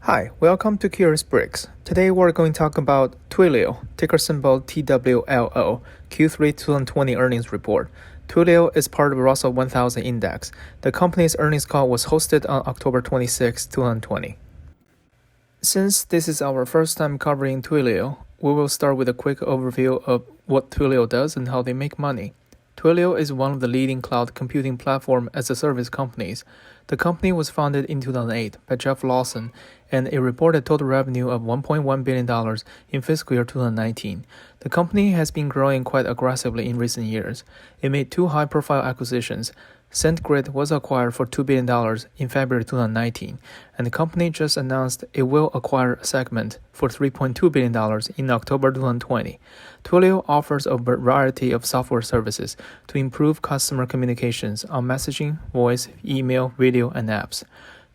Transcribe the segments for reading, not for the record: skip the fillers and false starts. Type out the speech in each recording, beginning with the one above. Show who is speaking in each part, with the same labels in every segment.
Speaker 1: Hi, welcome to Curious Bricks. Today we're going to talk about Twilio, ticker symbol TWLO, Q3 2020 earnings report. Twilio is part of the Russell 1000 index. The company's earnings call was hosted on October 26, 2020. Since this is our first time covering Twilio, we will start with a quick overview of what Twilio does and how they make money. Twilio is one of the leading cloud computing platform as a service companies. The company was founded in 2008 by Jeff Lawson, and it reported total revenue of $1.1 billion in fiscal year 2019. The company has been growing quite aggressively in recent years. It made two high-profile acquisitions. SendGrid was acquired for $2 billion in February 2019, and the company just announced it will acquire a Segment for $3.2 billion in October 2020. Twilio offers a variety of software services to improve customer communications on messaging, voice, email, video, and apps.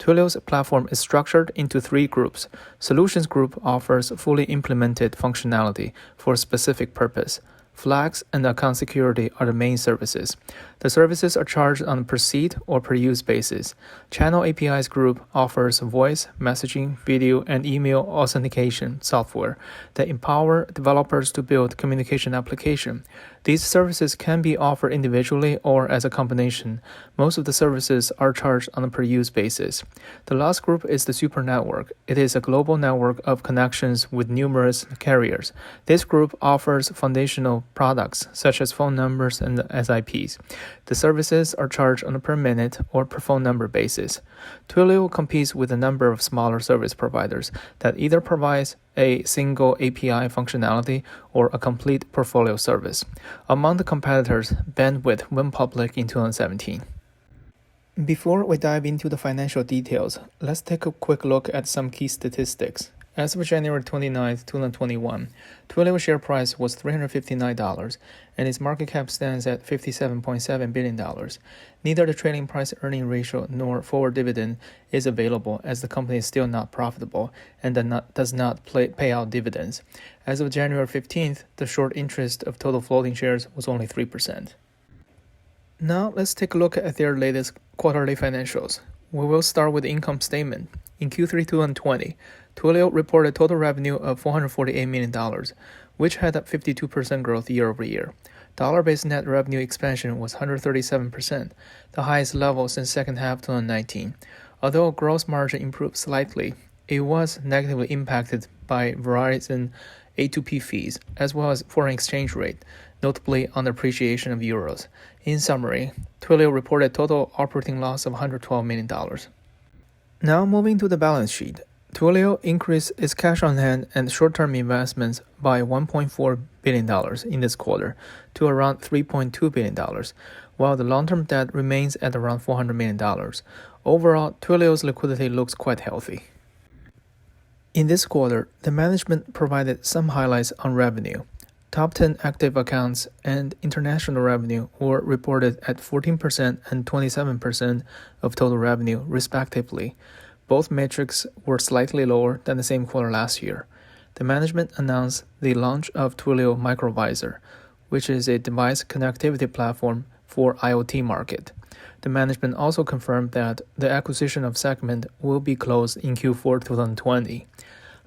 Speaker 1: Twilio's platform is structured into three groups. Solutions Group offers fully implemented functionality for a specific purpose. Flags and account security are the main services. The services are charged on a per seat or per use basis. Channel APIs Group offers voice, messaging, video, and email authentication software that empower developers to build communication applications. These services can be offered individually or as a combination. Most of the services are charged on a per use basis. The last group is the Super Network. It is a global network of connections with numerous carriers. This group offers foundational products such as phone numbers and SIPs. The services are charged on a per minute or per phone number basis. Twilio competes with a number of smaller service providers that either provides a single API functionality or a complete portfolio service. Among the competitors, Bandwidth went public in 2017. Before we dive into the financial details, let's take a quick look at some key statistics. As of January 29, 2021, Twilio share price was $359, and its market cap stands at $57.7 billion. Neither the trading price-earning ratio nor forward dividend is available as the company is still not profitable and does not pay out dividends. As of January 15th, the short interest of total floating shares was only 3%. Now let's take a look at their latest quarterly financials. We will start with the income statement. In Q3 2020, Twilio reported total revenue of $448 million, which had a 52% growth year over year. Dollar-based net revenue expansion was 137%, the highest level since second half 2019. Although gross margin improved slightly, it was negatively impacted by Verizon A2P fees, as well as foreign exchange rate, notably on the appreciation of euros. In summary, Twilio reported total operating loss of $112 million. Now moving to the balance sheet. Twilio increased its cash on hand and short-term investments by $1.4 billion in this quarter to around $3.2 billion, while the long-term debt remains at around $400 million. Overall, Twilio's liquidity looks quite healthy. In this quarter, the management provided some highlights on revenue. Top 10 active accounts and international revenue were reported at 14% and 27% of total revenue, respectively. Both metrics were slightly lower than the same quarter last year. The management announced the launch of Twilio Microvisor, which is a device connectivity platform for IoT market. The management also confirmed that the acquisition of Segment will be closed in Q4 2020.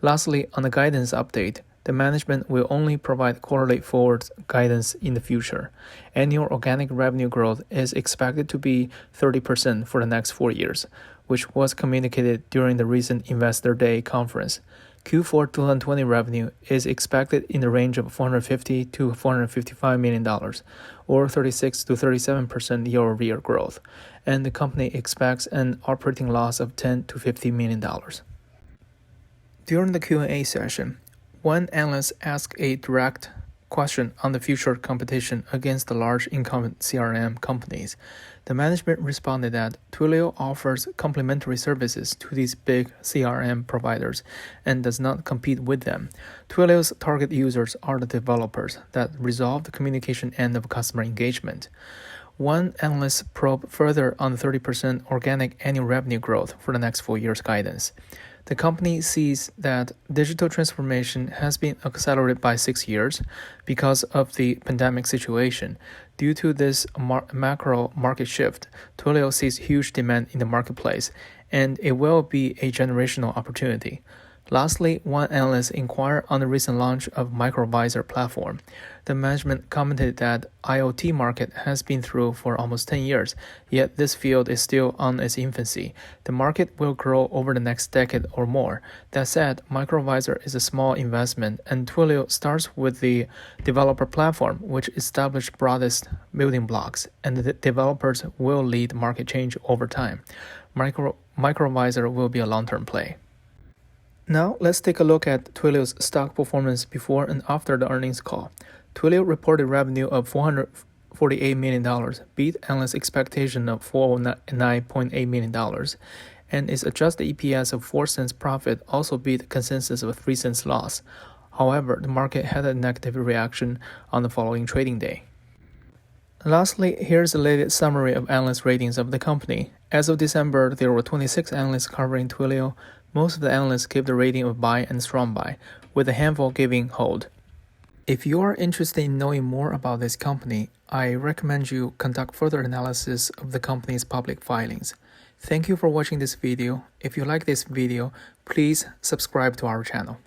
Speaker 1: Lastly, on the guidance update, the management will only provide quarterly forward guidance in the future. Annual organic revenue growth is expected to be 30% for the next 4 years, which was communicated during the recent Investor Day conference. Q4 2020 revenue is expected in the range of $450 to $455 million, or 36 to 37% year-over-year growth, and the company expects an operating loss of $10 to $50 million. During the Q&A session, one analyst asked a direct question on the future competition against the large incumbent CRM companies. The management responded that Twilio offers complementary services to these big CRM providers and does not compete with them. Twilio's target users are the developers that resolve the communication end of customer engagement. One analyst probed further on the 30% organic annual revenue growth for the next 4 years guidance. The company sees that digital transformation has been accelerated by 6 years because of the pandemic situation. Due to this macro market shift, Twilio sees huge demand in the marketplace and it will be a generational opportunity. Lastly, one analyst inquired on the recent launch of microvisor platform. The management commented that IoT market has been through for almost 10 years, yet this field is still on its infancy. The market will grow over the next decade or more. That said, microvisor is a small investment, and Twilio starts with the developer platform, which established broadest building blocks, and the developers will lead market change over time. Microvisor will be a long-term play. Now, let's take a look at Twilio's stock performance before and after the earnings call. Twilio reported revenue of $448 million, beat analyst expectation of $409.8 million, and its adjusted EPS of 4 cents profit also beat consensus of 3 cents loss. However, the market had a negative reaction on the following trading day. Lastly, here's the latest summary of analyst ratings of the company. As of December, there were 26 analysts covering Twilio. Most of the analysts gave the rating of buy and strong buy, with a handful giving hold. If you are interested in knowing more about this company, I recommend you conduct further analysis of the company's public filings. Thank you for watching this video. If you like this video, please subscribe to our channel.